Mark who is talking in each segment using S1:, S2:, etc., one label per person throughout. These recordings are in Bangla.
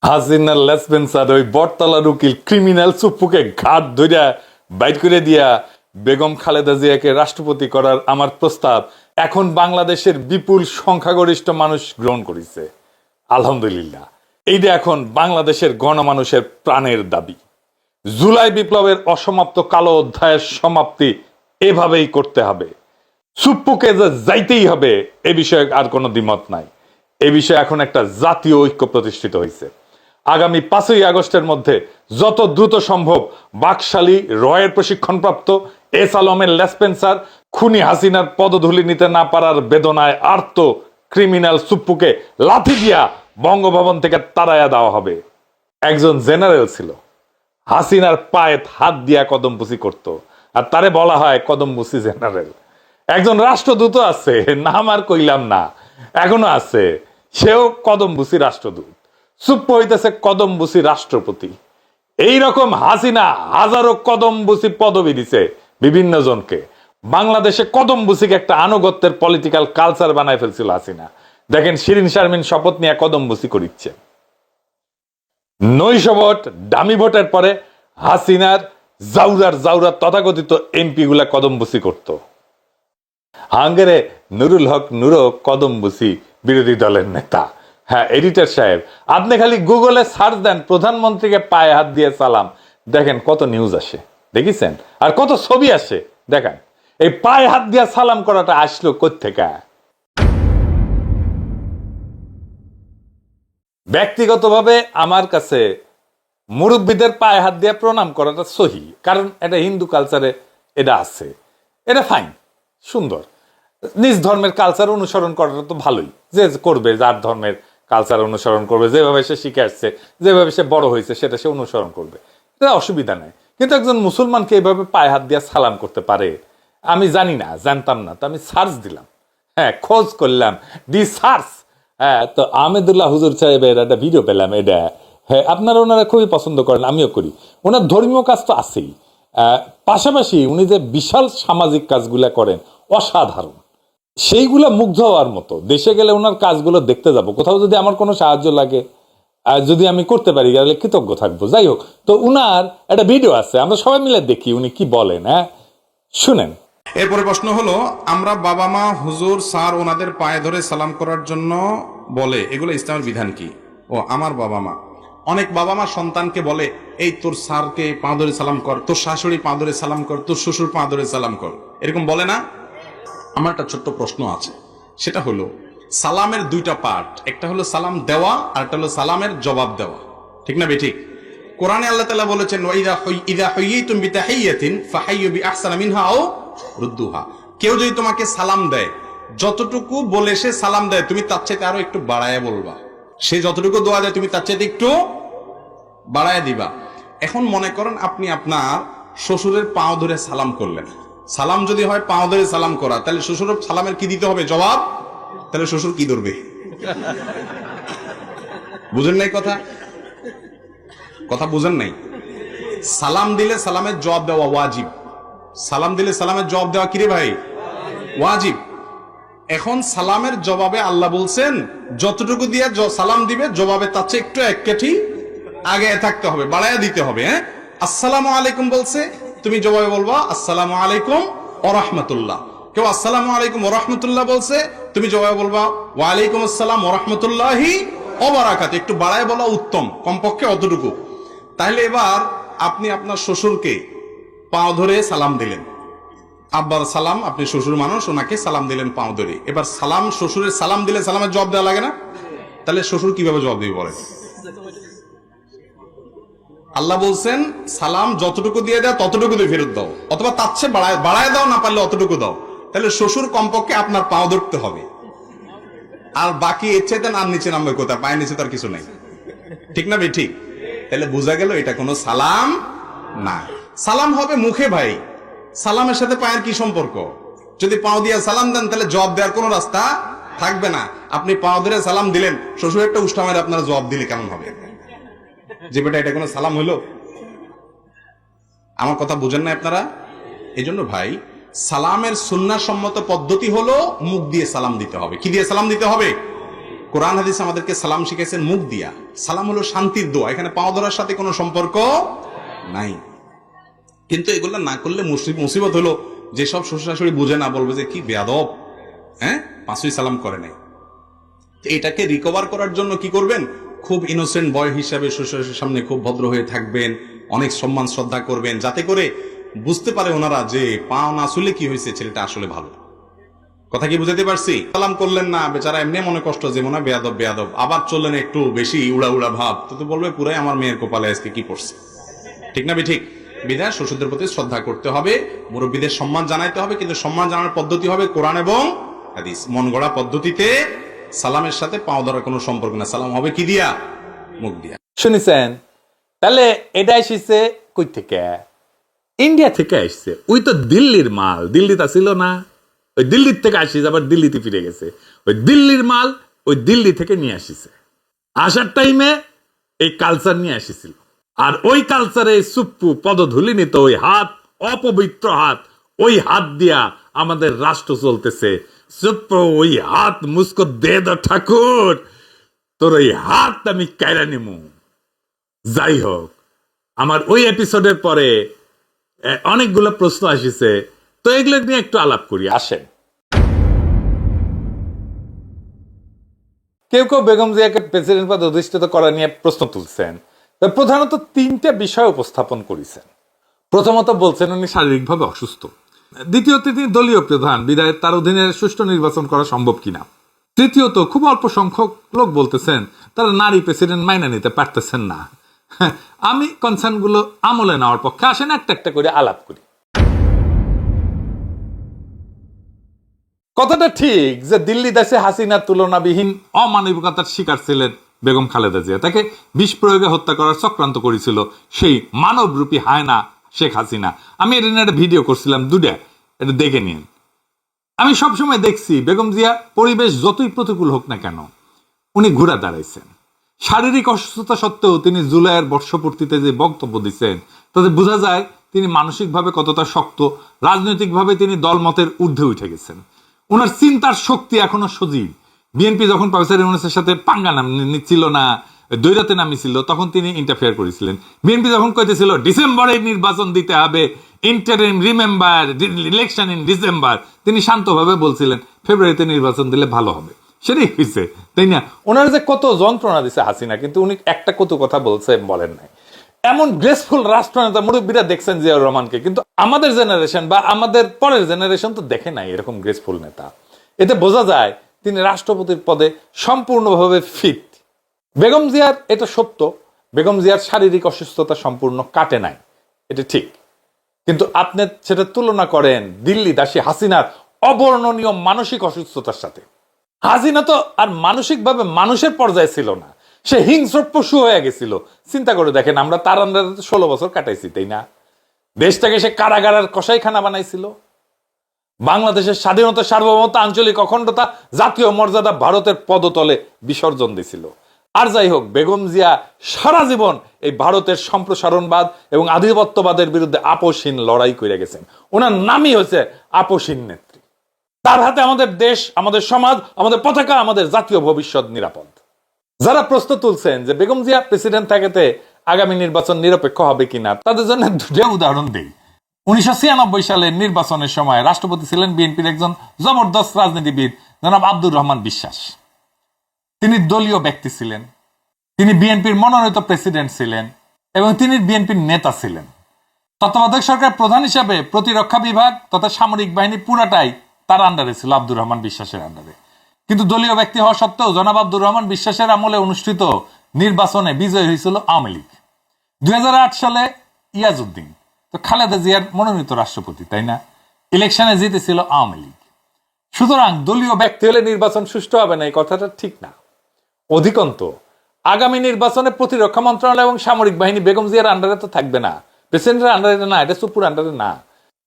S1: হাসিনার লেসপেন্সার ওই বটতলার উকিল ক্রিমিনাল চুপ্পুকে ঘাট ধইরা বাইর করে দিয়া বেগম খালেদা জিয়াকে রাষ্ট্রপতি করার আমার প্রস্তাব এখন বাংলাদেশের বিপুল সংখ্যাগরিষ্ঠ মানুষ গ্রহণ করেছে। আলহামদুলিল্লাহ, এইটা এখন বাংলাদেশের গণমানুষের প্রাণের দাবি। জুলাই বিপ্লবের অসমাপ্ত কালো অধ্যায়ের সমাপ্তি এভাবেই করতে হবে। চুপ্পুকে যে যাইতেই হবে এ বিষয়ে আর কোনো দ্বিমত নাই। এ বিষয়ে এখন একটা জাতীয় ঐক্য প্রতিষ্ঠিত হয়েছে। আগামী 5ই আগস্টের মধ্যে যত দ্রুত সম্ভব বাকশালী রয়ের প্রশিক্ষণপ্রাপ্ত এস আলমের লেসপেন্সার খুনি হাসিনার পদধূলি নিতে না পারার বেদনায় আর্ত ক্রিমিনাল চুপ্পুকে লাথি দিয়া বঙ্গভবন থেকে তাড়াইয়া দেওয়া হবে। একজন জেনারেল ছিল, হাসিনার পায়ে হাত দিয়া কদমবুসি করত, আর তারে বলা হয় কদমবুসি জেনারেল। একজন রাষ্ট্রদূত আছে, নাম আর কইলাম না, এখনো আছে, সেও কদমবুসি রাষ্ট্রদূত। চুপ্পু হইতেছে কদমবুসি রাষ্ট্রপতি। এইরকম হাসিনা হাজারো কদমবুসি পদবি দিছে বিভিন্ন জনকে। বাংলাদেশে কদমবুসিকে একটা আনুগত্যের পলিটিক্যাল কালচার বানায় ফেলছিল হাসিনা। দেখেন শিরিন শারমিন শপথ নিয়ে কদমবুসি করিচ্ছে। নৈশ ভোট ডামি ভোটের পরে হাসিনার জাউরার তথাকথিত এমপি গুলা কদমবুসি করত। হাঙ্গেরে নুরুল হক নুরো কদমবুসি বিরোধী দলের নেতা। হ্যাঁ এডিটর সাহেব, আপনি খালি গুগলে সার্চ দেন প্রধানমন্ত্রীকে পায়ে হাত দিয়ে সালাম, দেখেন কত নিউজ আসে, দেখেছেন? আর কত ছবি আসে দেখেন। এই পায়ে হাত দিয়ে সালাম করাটা আসলো কোত্থেকে? ব্যক্তিগতভাবে আমার কাছে মুরব্বীদের পায়ে হাত দিয়ে প্রণাম করাটা সহি, কারণ এটা হিন্দু কালচারে এটা আছে, এটা ফাইন, সুন্দর। নিজ ধর্মের কালচার অনুসরণ করাটা তো ভালোই, যে করবে, যার ধর্মের কালচার অনুসরণ করবে, যেভাবে সে শিখে আসছে, যেভাবে সে বড় হয়েছে সেটা সে অনুসরণ করবে, এটা অসুবিধা নেই। কিন্তু একজন মুসলমানকে এইভাবে পায়ে হাত দিয়ে সালাম করতে পারে? আমি জানি না, জানতাম না, তো আমি সার্চ দিলাম, হ্যাঁ খোঁজ করলাম, দি সার্চ। হ্যাঁ, তো আহমেদুল্লাহ হুজুর সাহেবের একটা ভিডিও পেলাম, এটা হ্যাঁ আপনারা ওনারা খুবই পছন্দ করেন, আমিও করি। ওনার ধর্মীয় কাজ তো আছেই, পাশাপাশি উনি যে বিশাল সামাজিক কাজগুলা করেন অসাধারণ, সেইগুলা মুগ্ধ হওয়ার মতো। দেশে গেলে ওনার কাজগুলো দেখতে যাব, কোথাও যদি আমার কোনো সাহায্য লাগে, যদি আমি করতে পারি তাহলে কৃতজ্ঞ থাকবো। যাই হোক, তো উনার একটা ভিডিও আছে, আমরা সবাই মিলে দেখি উনি কি বলেন। হ্যাঁ শুনেন।
S2: এরপরে প্রশ্ন হলো, আমরা বাবা মা হুজুর স্যার ওনাদের পায়ে ধরে সালাম করার জন্য বলে, এগুলো ইসলামের বিধান কি? ও আমার বাবা মা, অনেক বাবা মা সন্তানকে বলে এই তোর স্যারকে পা ধরে সালাম কর, তোর শাশুড়ি পা ধরে সালাম কর, তোর শ্বশুর পা ধরে সালাম কর, এরকম বলে না? আমার একটা ছোট্ট প্রশ্ন আছে, সেটা হলো সালামের দুইটা পার্ট, একটা হলো সালাম দেওয়া আর একটা হলো সালামের জবাব দেওয়া, ঠিক না বেঠিক? কোরআনে আল্লাহ তাআলা বলেছেন ইযা হুয়িতুম বিতাহিয়াতিন ফাহাইয়ু বিআহসানা মিনহা আও রুদ্দুহা। কেউ যদি তোমাকে সালাম দেয়, যতটুকু বলে সে সালাম দেয় তুমি তার চাইতে আরো একটু বাড়ায় বলবা। সে যতটুকু দোয়া দেয় তুমি তার চাইতে একটু বাড়ায় দিবা। এখন মনে করেন আপনি আপনার শ্বশুরের পাও ধরে সালাম করলেন, সালাম যদি হয় পাও ধরে সালাম করা, তাহলে শ্বশুরের সালামের কি দিতে হবে? জবাব। তাহলে শ্বশুর কি ধরবে? বুঝেন নাই কথা? কথা বুঝেন নাই? সালাম দিলে সালামের জবাব দেওয়া ওয়াজিব। সালাম দিলে সালামের জবাব দেওয়া কিরে ভাই? ওয়াজিব। এখন সালামের জবাবে আল্লাহ বলছেন যতটুকু দিয়ে সালাম দিবে জবাবে তার চেয়ে একটু এক কাঠি আগে থাকতে হবে, বাড়াইয়া দিতে হবে। হ্যাঁ, আসসালামু আলাইকুম বলছে, তুমি জবাবে বলবা আসসালামু আলাইকুম ওয়া রাহমাতুল্লাহ। কেউ আসসালামু আলাইকুম ওয়া রাহমাতুল্লাহ বলছে, তুমি জবাবে বলবা ওয়া আলাইকুম আসসালাম ওয়া রাহমাতুল্লাহি ওয়া বারাকাতুহু। একটু বাড়ায় বলা উত্তম, কমপক্ষে অতটুকু। তাহলে এবার আপনি আপনার শ্বশুরকে পাও ধরে সালাম দিলেন, আব্বার সালাম, আপনি শ্বশুর মানুষ, ওনাকে সালাম দিলেন পাও ধরে। এবার সালাম, শ্বশুরের সালাম দিলে সালামের জবাব দেওয়া লাগে না? তাহলে শ্বশুর কিভাবে জবাব দিবে বলেন? আল্লাহ বলছেন সালাম যতটুকু দিয়ে দাও ততটুকু দিয়ে ফেরত দাও, অথবা তার চেয়ে বাড়ায় দাও, না পারলে অতটুকু দাও। তাহলে শ্বশুর কমপক্ষে আপনার পাও ধরতে হবে, আর বাকি এর চাইতে আর নিচে নামবে কোথায়? পায়ের নিচে তার কিছু নেই, ঠিক না? ঠিক। তাহলে বোঝা গেল এটা কোনো সালাম না। সালাম হবে মুখে ভাই, সালামের সাথে পায়ের কি সম্পর্ক? যদি পাও দিয়ে সালাম দেন তাহলে জবাব দেওয়ার কোনো রাস্তা থাকবে না। আপনি পাও ধরে সালাম দিলেন, শ্বশুর একটা উষ্টা মেরে আপনারা জবাব দিলে কেমন হবে? যে বেটা এটা কোনো সালাম হইলো? আমার কথা বুঝেন না আপনারা? এই জন্য ভাই সালামের সুন্নাহ সম্মত পদ্ধতি হলো মুখ দিয়ে সালাম দিতে হবে। কি দিয়ে সালাম দিতে হবে? কোরআন হাদিস আমাদেরকে সালাম শিখাইছেন মুখ দিয়া। সালাম হলো শান্তির দোয়া, এখানে পাও ধরার সাথে কোনো সম্পর্ক নাই। কিন্তু এগুলো না করলে মুসিবত হলো যেসব শ্বশুর শাশুড়ি বুঝে না, বলবে যে কি বেয়াদব, হ্যাঁ পাঁচই সালাম করে নাই। এটাকে রিকভার করার জন্য কি করবেন, খুব ইনোসেন্ট বয় হিসাবে শ্বশুরের সামনে খুব ভদ্র হয়ে থাকবেন, অনেক সম্মান শ্রদ্ধা করবেন, যাতে করে বুঝতে পারে ওনারা যে পাও না আসলে কি হয়েছে, ছেলেটা আসলে ভালো। কথা কি বুঝাতে পারছি? সালাম করলেন না, বেচারা এমনি মনে কষ্ট যে মনে হয় বেয়াদব বেয়াদব, আবার চললেন একটু বেশি উড়া উড়া ভাব, তো বলবে পুরাই আমার মেয়ের কপালে আজকে কি পড়ছে। ঠিক না ঠিক? বিধায় শ্বশুরদের প্রতি শ্রদ্ধা করতে হবে, মুরব্বীদের সম্মান জানাইতে হবে, কিন্তু সম্মান জানানোর পদ্ধতি হবে কোরআন এবং হাদিস। মন গড়া পদ্ধতিতে সালামের সাথে পাও ধরার কোনো সম্পর্ক না। সালাম হবে কি দিয়া? মুখ দিয়া।
S1: শুনেছেন? তাহলে এটা এসেছে কই থেকে? ইন্ডিয়া থেকে আসছে। ওই তো দিল্লির মাল, দিল্লিতে ছিল না, ওই দিল্লির থেকে আসিস, আবার দিল্লিতে ফিরে গেছে। ওই দিল্লির মাল ওই দিল্লি থেকে নিয়ে আসিছে। আসার টাইমে এই কালচার নিয়ে আসিছিল, আর ওই কালচারে সুপ্পু পদধূলি নিত, ওই হাত অপবিত্র হাত, ওই হাত দিয়া আমাদের রাষ্ট্র চলতেছে। সুপ্পু ওই হাত মুস্কো দে দাও ঠাকুর, তোর ওই হাত আমি কায়রা নিমু। যাই হোক, আমার ওই এপিসোডের পরে অনেকগুলো প্রশ্ন আসিছে, তো এগুলো নিয়ে একটু আলাপ করি, আসেন। কেউ কেউ বেগম জিয়াকে প্রেসিডেন্ট পদে অধিষ্ঠিত করা নিয়ে প্রশ্ন তুলছেন। প্রধানত তিনটা বিষয় উপস্থাপন করেছেন। প্রথমত বলছেন উনি শারীরিকভাবে অসুস্থ। দ্বিতীয়ত তিনি দলীয় প্রধান, বিধায় তার অধীনে সুষ্ঠু নির্বাচন করা সম্ভব কিনা। তৃতীয়ত খুব অল্প সংখ্যক লোক বলতেছেন তারা নারী প্রেসিডেন্ট মাইনা নিতে পারতেছেন না। আমি কনসার্নগুলো আমলে নেওয়ার পক্ষে, আসেন একটা একটা করে আলাপ করি। কথাটা ঠিক যে দিল্লি দেশে হাসিনার তুলনাবিহীন অমানবিকতার শিকার ছিলেন বেগম খালেদা জিয়া। তাকে বিষ প্রয়োগে হত্যা করার চক্রান্ত করেছিল সেই মানবরূপী হায়না শেখ হাসিনা। আমি এটা নিয়ে একটা ভিডিও করছিলাম, দুটা, এটা দেখে নিন। আমি সবসময় দেখছি বেগম জিয়া পরিবেশ যতই প্রতিকূল হোক না কেন উনি ঘুরে দাঁড়াইছেন। শারীরিক অসুস্থতা সত্ত্বেও তিনি জুলাইয়ের বর্ষপূর্তিতে যে বক্তব্য দিচ্ছেন তাতে বোঝা যায় তিনি মানসিকভাবে কতটা শক্ত, রাজনৈতিকভাবে তিনি দলমতের ঊর্ধ্বে উঠে গেছেন। ওনার চিন্তার শক্তি এখনো সজীব। বিএনপি যখন প্রফেসর ইউনূসের সাথে পাঙ্গা নিচ্ছিল না, দৈরাতে নামিছিল, তখন তিনি ইন্টারফেয়ার করেছিলেন। বিএনপি যখন কইতেছিল ডিসেম্বরে নির্বাচন দিতে হবে, interim remember election in December, তিনি শান্তভাবে বলছিলেন ফেব্রুয়ারিতে নির্বাচন দিলে ভালো হবে। সেটাই হয়েছে, তাই না? ওনার যে কত যন্ত্রণা দিছে হাসিনা, কিন্তু উনি একটা কত কথা বলছে বলেন নাই। এমন গ্রেসফুল রাষ্ট্রনেতা মুরব্বীরা দেখছেন জিয়াউর রহমানকে, কিন্তু আমাদের জেনারেশন বা আমাদের পরের জেনারেশন তো দেখে নাই এরকম গ্রেসফুল নেতা। এতে বোঝা যায় তিনি রাষ্ট্রপতির পদে সম্পূর্ণভাবে ফিট। বেগম জিয়ার, এটা সত্য, বেগম জিয়ার শারীরিক অসুস্থতা সম্পূর্ণ কাটে নাই, এটা ঠিক। কিন্তু আপনি সেটা তুলনা করেন দিল্লি দাসী হাসিনার অবর্ণনীয় মানসিক অসুস্থতার সাথে। হাসিনা তো আর মানসিকভাবে মানুষের পর্যায়ে ছিল না, সে হিংস্র পশু হয়ে গেছিল। চিন্তা করে দেখেন, আমরা তার আন্ডারে 16 বছর কাটাইছি, তাই না? দেশটাকে সে কারাগারের কসাইখানা বানাইছিল। বাংলাদেশের স্বাধীনতা, সার্বভৌমত্ব, আঞ্চলিক অখণ্ডতা, জাতীয় মর্যাদা ভারতের পদতলে বিসর্জন দিছিল। আর যাই হোক, বেগম জিয়া সারা জীবন এই ভারতের সম্প্রসারণবাদ এবং আধিপত্যবাদের বিরুদ্ধে আপোষহীন লড়াই করে গেছেন। ওনার নামই হচ্ছে আপোষহীন নেত্রী। তার হাতে আমাদের দেশ, আমাদের সমাজ, আমাদের পতাকা, আমাদের জাতীয় ভবিষ্যৎ নিরাপদ। যারা প্রশ্ন তুলছেন যে বেগম জিয়া প্রেসিডেন্ট থাকাতে আগামী নির্বাচন নিরপেক্ষ হবে কিনা, তাদের জন্য দুটো উদাহরণ দেই। 1996 সালের নির্বাচনের সময় রাষ্ট্রপতি ছিলেন বিএনপির একজন জবরদস্ত রাজনীতিবিদ জনাব আব্দুর রহমান বিশ্বাস। তিনি দলীয় ব্যক্তি ছিলেন, তিনি বিএনপির মনোনীত প্রেসিডেন্ট ছিলেন এবং তিনি বিএনপির নেতা ছিলেন। তত্ত্বাবধায়ক সরকার প্রধান হিসাবে প্রতিরক্ষা বিভাগ তথা সামরিক বাহিনী পুরাটাই তার আন্ডারে ছিল, আব্দুর রহমান বিশ্বাসের আন্ডারে। কিন্তু দলীয় ব্যক্তি হওয়া সত্ত্বেও জনাব আব্দুর রহমান বিশ্বাসের আমলে অনুষ্ঠিত নির্বাচনে বিজয়ী হয়েছিল আওয়ামী লীগ। 2008 সালে ইয়াজউদ্দিন তো খালেদা জিয়ার মনোনীত রাষ্ট্রপতি, তাই না? ইলেকশনে জিতেছিল আওয়ামী লীগ। সুতরাং দলীয় ব্যক্তি হলে নির্বাচন সুষ্ঠু হবে না, এই কথাটা ঠিক না। অধিকন্ত আগামী নির্বাচনে প্রতিরক্ষা মন্ত্রণালয় এবং সামরিক বাহিনী বেগম জিয়ার আন্ডারে তো থাকবে না, প্রেসিডেন্টের আন্ডারে না, এটা সুপুর আন্ডারে না।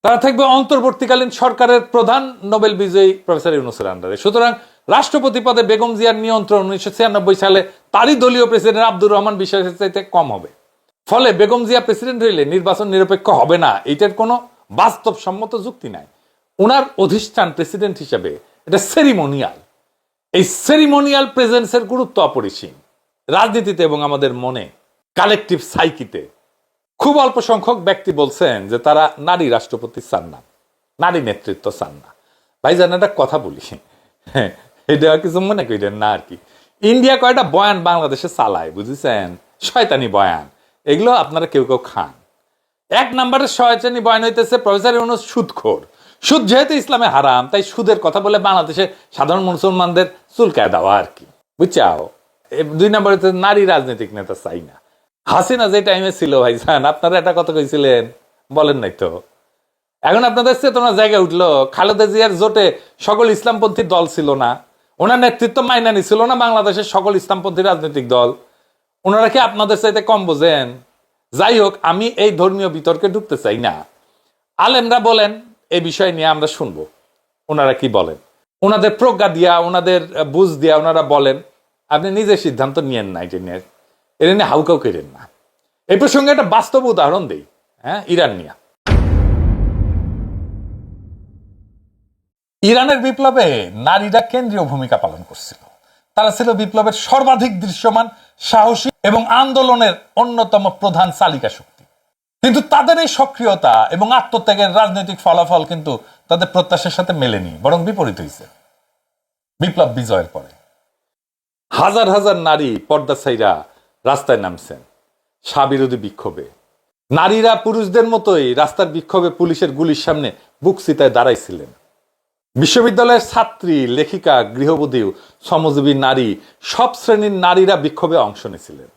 S1: তারা থাকবে অন্তর্বর্তীকালীন সরকারের প্রধান নোবেল বিজয়ী প্রফেসর ইউনূসের আন্ডারে। সুতরাং রাষ্ট্রপতি পদে বেগম জিয়ার নিয়ন্ত্রণ 1996 সালে তারই দলীয় প্রেসিডেন্ট আব্দুর রহমান বিশ্বাসের চাইতে কম হবে। ফলে বেগম জিয়া প্রেসিডেন্ট হইলে নির্বাচন নিরপেক্ষ হবে না, এটার কোনো বাস্তবসম্মত যুক্তি নাই। ওনার অধিষ্ঠান প্রেসিডেন্ট হিসেবে এটা সেরিমোনিয়াল। এই সেরিমোনিয়াল প্রেজেন্সের গুরুত্ব অপরিসীম রাজনীতিতে এবং আমাদের মনে, কালেকটিভ সাইকিতে। খুব অল্প সংখ্যক ব্যক্তি বলছেন যে তারা নারী রাষ্ট্রপতি চান না, নারী নেতৃত্ব চান না। ভাইজান একটা কথা বলি, হ্যাঁ, এটা কিছু মনে করেন না আর কি। ইন্ডিয়া কয়টা বয়ান বাংলাদেশে চালায় বুঝেছেন, শয়তানি বয়ান, এগুলো আপনারা কেউ কেউ খান। এক নম্বরের শয়তানি বয়ান হইতেছে প্রফেসর ইউনূস সুদখোর। সুদ যেহেতু ইসলামে হারাম, তাই সুদের কথা বলে বাংলাদেশে সাধারণ মুসলমানদের চুলকায় দেওয়া আর কি, বুঝছাও। দুই নম্বর হচ্ছে নারী রাজনৈতিক নেতা চাই না। হাসিনা যে টাইমে ছিল ভাইজান, আপনারা একটা কথা কইছিলেন, বলেন নাই তো। এখন আপনাদের চেতনা জায়গায় উঠলো। খালেদা জিয়ার জোটে সকল ইসলামপন্থী দল ছিল না, ওনার নেতৃত্ব মাইনা নিছিল না বাংলাদেশের সকল ইসলামপন্থী রাজনৈতিক দল। ওনারা কি আপনাদের চাইতে কম বোঝেন? যাই হোক, আমি এই ধর্মীয় বিতর্কে ঢুকতে চাই না। আলেমরা বলেন, এই বিষয় নিয়ে আমরা শুনবো ওনারা কি বলেন। ওনাদের প্রজ্ঞা দিয়া, ওনাদের বুঝ দিয়া ওনারা বলেন, আপনি নিজে সিদ্ধান্ত নিয়েন না, এটা নিয়ে হাউকাউ করেন না। এই প্রসঙ্গে একটা বাস্তব উদাহরণ দেই, হ্যাঁ, ইরান নিয়ে। ইরানের বিপ্লবে নারীরা কেন্দ্রীয় ভূমিকা পালন করছিল। তারা ছিল বিপ্লবের সর্বাধিক দৃশ্যমান, সাহসী এবং আন্দোলনের অন্যতম প্রধান চালিকা শক্তি। কিন্তু তাদের এই সক্রিয়তা এবং আত্মত্যাগের রাজনৈতিক ফলাফল কিন্তু তাদের প্রত্যাশার সাথে মেলেনি, বরং বিপরীত হয়েছে। বিপ্লব বিজয়ের পরে হাজার হাজার নারী পর্দা ছাইরা রাস্তায় নামছেন স্বাবিরোধী বিক্ষোভে। নারীরা পুরুষদের মতোই রাস্তার বিক্ষোভে পুলিশের গুলির সামনে বুক চিতায় দাঁড়াইছিলেন। বিশ্ববিদ্যালয়ের ছাত্রী, লেখিকা, গৃহবধূ, শ্রমজীবী নারী, সব শ্রেণীর নারীরা বিক্ষোভে অংশ নিয়েছিলেন।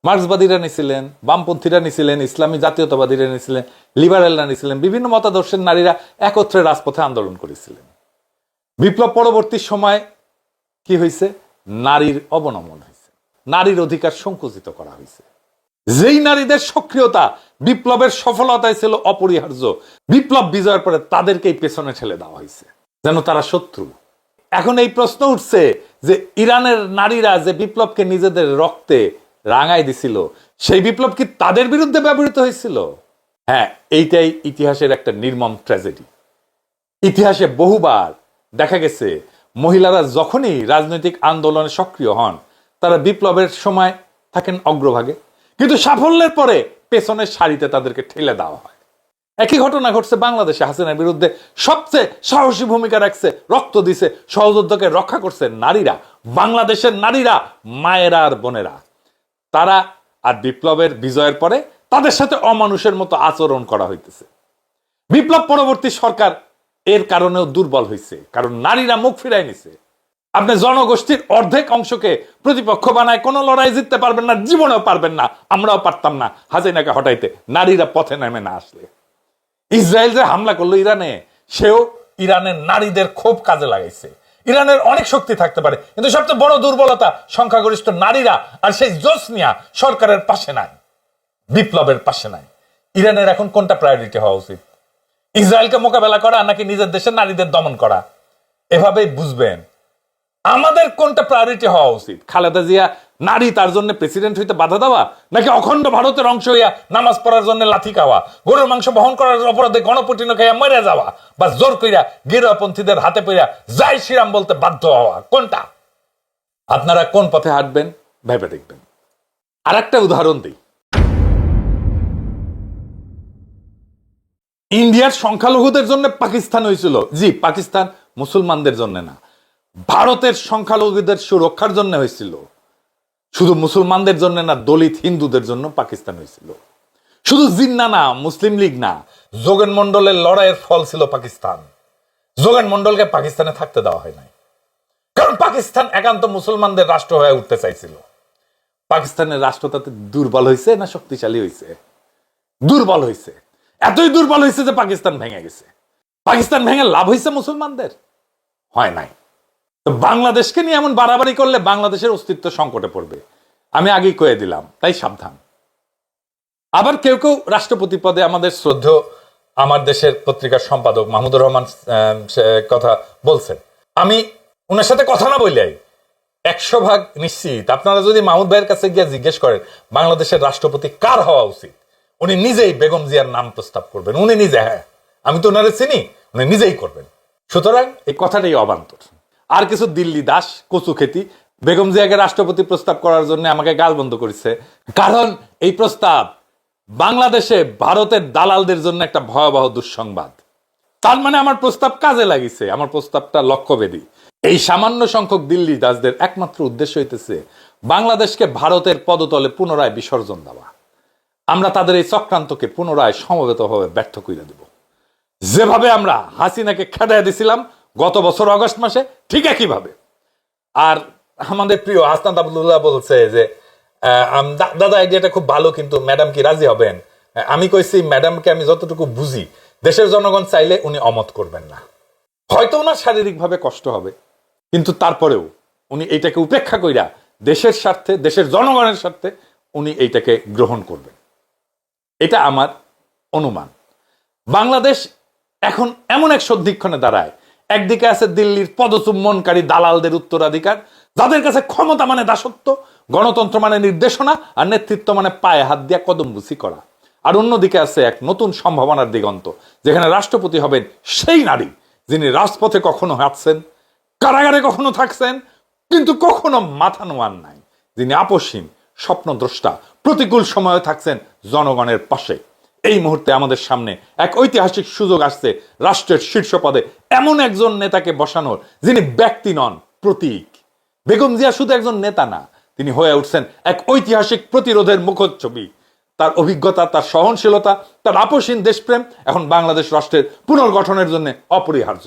S1: মার্ক্সবাদীরা নিয়েছিলেন, বামপন্থীরা নিয়েছিলেন, ইসলামী জাতীয়তাবাদীরা নিয়েছিলেন, লিবারেলরা নিয়েছিলেন, বিভিন্ন মতাদর্শের নারীরা একত্রে রাজপথে আন্দোলন করেছিলেন। বিপ্লব পরবর্তী সময় কি হয়েছে? নারীর অবনমন হয়েছে, নারীর অধিকার সংকুচিত করা হয়েছে। যেই নারীদের সক্রিয়তা বিপ্লবের সফলতায় ছিল অপরিহার্য, বিপ্লব বিজয়ের পরে তাদেরকেই পেছনে ঠেলে দেওয়া হয়েছে, যেন তারা শত্রু। এখন এই প্রশ্ন উঠছে যে ইরানের নারীরা যে বিপ্লবকে নিজেদের রক্তে রাঙাই দিছিল, সেই বিপ্লব কি তাদের বিরুদ্ধে ব্যবহৃত হয়েছিল? হ্যাঁ, এইটাই ইতিহাসের একটা নির্মম ট্র্যাজেডি। ইতিহাসে বহুবার দেখা গেছে মহিলারা যখনই রাজনৈতিক আন্দোলনে সক্রিয় হন, তারা বিপ্লবের সময় থাকেন অগ্রভাগে, কিন্তু সাফল্যের পরে পেছনের সারিতে তাদেরকে ঠেলে দেওয়া হয়। একই ঘটনা ঘটছে বাংলাদেশে। হাসিনার বিরুদ্ধে সবচেয়ে সাহসী ভূমিকা রাখছে, রক্ত দিছে, সহযোদ্ধাকে রক্ষা করছে নারীরা, বাংলাদেশের নারীরা, মায়েরা আর বোনেরা। তারা আর বিপ্লবের বিজয়ের পরে তাদের সাথে অমানুষের মতো আচরণ করা হইতেছে। বিপ্লব পরবর্তী সরকার এর কারণেও দুর্বল হয়েছে, কারণ নারীরা মুখ ফিরাই নিছে। আপনি জনগোষ্ঠীর অর্ধেক অংশকে প্রতিপক্ষ বানায় কোনো লড়াই জিততে পারবেন না, জীবনেও পারবেন না। আমরাও পারতাম না হাসিনাকে হটাইতে, নারীরা পথে নেমে না আসলে। ইসরায়েল যে হামলা করলো ইরানে, সেও ইরানের নারীদের খুব কাজে লাগাইছে। ইরানের অনেক শক্তি থাকতে পারে, কিন্তু সবচেয়ে বড় দুর্বলতা সংখ্যাগরিষ্ঠ নারীরা, আর সেই জোসনিয়া সরকারের পাশে নাই, বিপ্লবের পাশে নাই। ইরানের এখন কোনটা প্রায়োরিটি হওয়া উচিত? ইসরায়েলকে মোকাবেলা করা নাকি নিজের দেশের নারীদের দমন করা? এভাবেই বুঝবেন আমাদের কোনটা প্রায়োরিটি হওয়া উচিত। খালেদা জিয়া নারী, তার জন্য প্রেসিডেন্ট হইতে বাধা দেওয়া, নাকি অখণ্ড ভারতের অংশ হইয়া নামাজ পড়ার জন্য লাথি খাওয়া, গরুর মাংস বহন করার অপরাধে গণপটিন খাইয়া মরে যাওয়া, বা জোর কইরা গেরুয়াপন্থীদের হাতে পইরা জয় শ্রীরাম বলতে বাধ্য হওয়া? কোনটা? আপনারা কোন পথে হাঁটবেন ভেবে দেখবেন। আর একটা উদাহরণ দিই। ইন্ডিয়ার সংখ্যালঘুদের জন্য পাকিস্তান হয়েছিল। জি, পাকিস্তান মুসলমানদের জন্য না, ভারতের সংখ্যালঘুদের সুরক্ষার জন্য হয়েছিল। শুধু মুসলমানদের জন্য না, দলিত হিন্দুদের জন্য পাকিস্তান হয়েছিল। শুধু জিন্না না, মুসলিম লীগ না, যোগেন মন্ডলের লড়াইয়ের ফল ছিল পাকিস্তান। যোগেন মন্ডলকে পাকিস্তানে থাকতে দেওয়া হয় নাই, কারণ পাকিস্তান একান্ত মুসলমানদের রাষ্ট্র হয়ে উঠতে চাইছিল। পাকিস্তানের রাষ্ট্র তাতে দুর্বল হয়েছে না শক্তিশালী হয়েছে? দুর্বল হয়েছে। এতই দুর্বল হয়েছে যে পাকিস্তান ভেঙে গেছে। পাকিস্তান ভেঙে লাভ হয়েছে মুসলমানদের? হয় নাই। তো বাংলাদেশকে নিয়ে এমন বাড়াবাড়ি করলে বাংলাদেশের অস্তিত্ব সংকটে পড়বে, আমি আগেই কয়ে দিলাম, তাই সাবধান। আবার কেউ কেউ রাষ্ট্রপতি পদে, আমাদের শ্রদ্ধেয় আমার দেশের পত্রিকার সম্পাদক মাহমুদুর রহমান কথা বলছেন, আমি ওনার সাথে কথা না বললেই 100% নিশ্চিত, আপনারা যদি মাহমুদ ভাইয়ের কাছে গিয়ে জিজ্ঞেস করেন বাংলাদেশের রাষ্ট্রপতি কার হওয়া উচিত, উনি নিজেই বেগম জিয়ার নাম প্রস্তাব করবেন। উনি নিজে, হ্যাঁ, আমি তো ওনারে চিনি, উনি নিজেই করবেন। সুতরাং এই কথাটাই অবান্তর। আর কিছু দিল্লি দাস কচু খেতি বেগম জিয়াকে রাষ্ট্রপতি প্রস্তাব করার জন্য আমাকে গাল বন্ধ করেছে, কারণ এই প্রস্তাব বাংলাদেশে ভারতের দালালদের জন্য একটা ভয়াবহ দুঃসংবাদ। তার মানে আমার প্রস্তাব কাজে লাগিছে, আমার প্রস্তাবটা লক্ষ্যভেদী। এই সামান্য সংখ্যক দিল্লি দাসদের একমাত্র উদ্দেশ্য হইতেছে বাংলাদেশকে ভারতের পদতলে পুনরায় বিসর্জন দেওয়া। আমরা তাদের এই চক্রান্তকে পুনরায় সমবেতভাবে ব্যর্থ করে দেব। যেভাবে আমরা হাসিনাকে খেদায় দিছিলাম গত বছর অগস্ট মাসে, ঠিক একইভাবে। আর আমাদের প্রিয় হাসনাত আব্দুল্লাহ বলছে যে দাদা আইডিয়াটা খুব ভালো, কিন্তু ম্যাডাম কি রাজি হবেন? আমি কইছি ম্যাডামকে আমি যতটুকু বুঝি দেশের জনগণ চাইলে উনি অমত করবেন না। হয়তো ওনার শারীরিকভাবে কষ্ট হবে, কিন্তু তারপরেও উনি এইটাকে উপেক্ষা কইরা দেশের স্বার্থে, দেশের জনগণের স্বার্থে উনি এইটাকে গ্রহণ করবেন। এটা আমার অনুমান। বাংলাদেশ এখন এমন এক সন্ধিক্ষণে দাঁড়ায়, একদিকে আছে দিল্লির পদচুম্বনকারী দালালদের উত্তরাধিকার, যাদের কাছে ক্ষমতা মানে দাসত্ব, গণতন্ত্র মানে নির্দেশনা, আর নেতৃত্ব মানে পায়ে হাত দিয়া কদমবুসি করা। আর অন্যদিকে আছে এক নতুন সম্ভাবনার দিগন্ত, যেখানে রাষ্ট্রপতি হবেন সেই নারী যিনি রাজপথে কখনো হাঁটছেন, কারাগারে কখনো থাকছেন, কিন্তু কখনো মাথা নোয়ান নাই, যিনি আপসহীন, স্বপ্নদ্রষ্টা, প্রতিকূল সময়ে থাকছেন জনগণের পাশে। এই মুহূর্তে আমাদের সামনে এক ঐতিহাসিক সুযোগ আসছে রাষ্ট্রের শীর্ষ পদে এমন একজন নেতাকে বসানোর, যিনি ব্যক্তি নন, প্রতীক। বেগম জিয়া শুধু একজন নেতা না, তিনি হয়ে উঠছেন এক ঐতিহাসিক প্রতিরোধের মুখচ্ছবি। তার অভিজ্ঞতা, তার সহনশীলতা, তার আপসহীন দেশপ্রেম এখন বাংলাদেশ রাষ্ট্রের পুনর্গঠনের জন্য অপরিহার্য।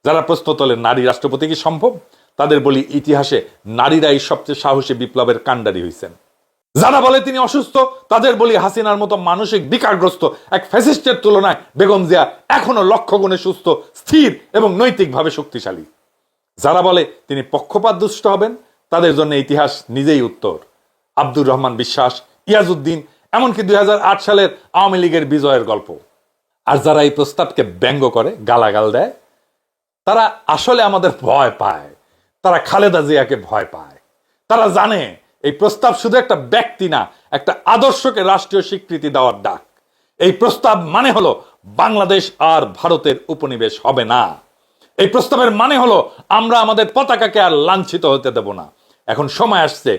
S1: যারা প্রশ্ন তোলেন নারী রাষ্ট্রপতি কি সম্ভব, তাদের বলি ইতিহাসে নারীরাই সবচেয়ে সাহসী বিপ্লবের কাণ্ডারি হয়েছেন। যারা বলে তিনি অসুস্থ, তাদের বলি হাসিনার মতো মানসিক বিকারগ্রস্ত এক ফ্যাসিস্টের তুলনায় বেগম জিয়া এখনো লক্ষ গুণে সুস্থ, স্থির এবং নৈতিকভাবে শক্তিশালী। যারা বলে তিনি পক্ষপাত দুষ্ট হবেন, তাদের জন্য ইতিহাস নিজেই উত্তর। আব্দুর রহমান বিশ্বাস, ইয়াজউদ্দিন, এমনকি 2008 সালের আওয়ামী লীগের বিজয়ের গল্প। আর যারা এই প্রস্তাবকে ব্যঙ্গ করে, গালাগাল দেয়, তারা আসলে আমাদের ভয় পায়। তারা খালেদা জিয়াকে ভয় পায়। তারা জানে এই প্রস্তাব শুধু একটা ব্যক্তি না, একটা আদর্শকে রাষ্ট্রীয় স্বীকৃতি দেওয়ার ডাক। এই প্রস্তাব মানে হলো বাংলাদেশ আর ভারতের উপনিবেশ হবে না। এই প্রস্তাবের মানে হলো আমরা আমাদের পতাকাকে আর লাঞ্ছিত হতে দেব না। এখন সময় আসছে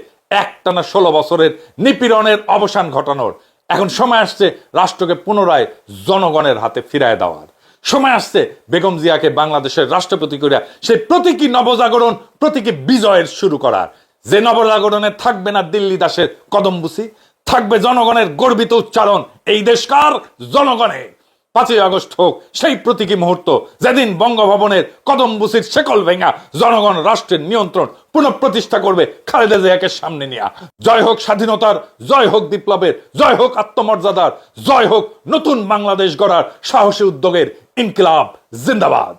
S1: একটানা 16 বছরের নিপীড়নের অবসান ঘটানোর। এখন সময় আসছে রাষ্ট্রকে পুনরায় জনগণের হাতে ফিরায় দেওয়ার। সময় আসছে বেগম জিয়াকে বাংলাদেশের রাষ্ট্রপতি করিয়া সেই প্রতীকী নবজাগরণ, প্রতীকী বিজয়ের শুরু করার। যে নবজাগরণে থাকবে না দিল্লি দাসের কদমবুসি, থাকবে জনগণের গর্বিত উচ্চারণ, এই দেশকার জনগণের। 5ই আগস্ট হোক সেই প্রতীকী মুহূর্ত, যেদিন বঙ্গভবনের কদমবুসির শেকল ভেঙা জনগণ রাষ্ট্রের নিয়ন্ত্রণ পুনঃপ্রতিষ্ঠা করবে খালেদা জিয়াকে সামনে নিয়ে। জয় হোক স্বাধীনতার, জয় হোক বিপ্লবের, জয় হোক আত্মমর্যাদার, জয় হোক নতুন বাংলাদেশ গড়ার সাহসী উদ্যোগের। ইনকিলাব জিন্দাবাদ।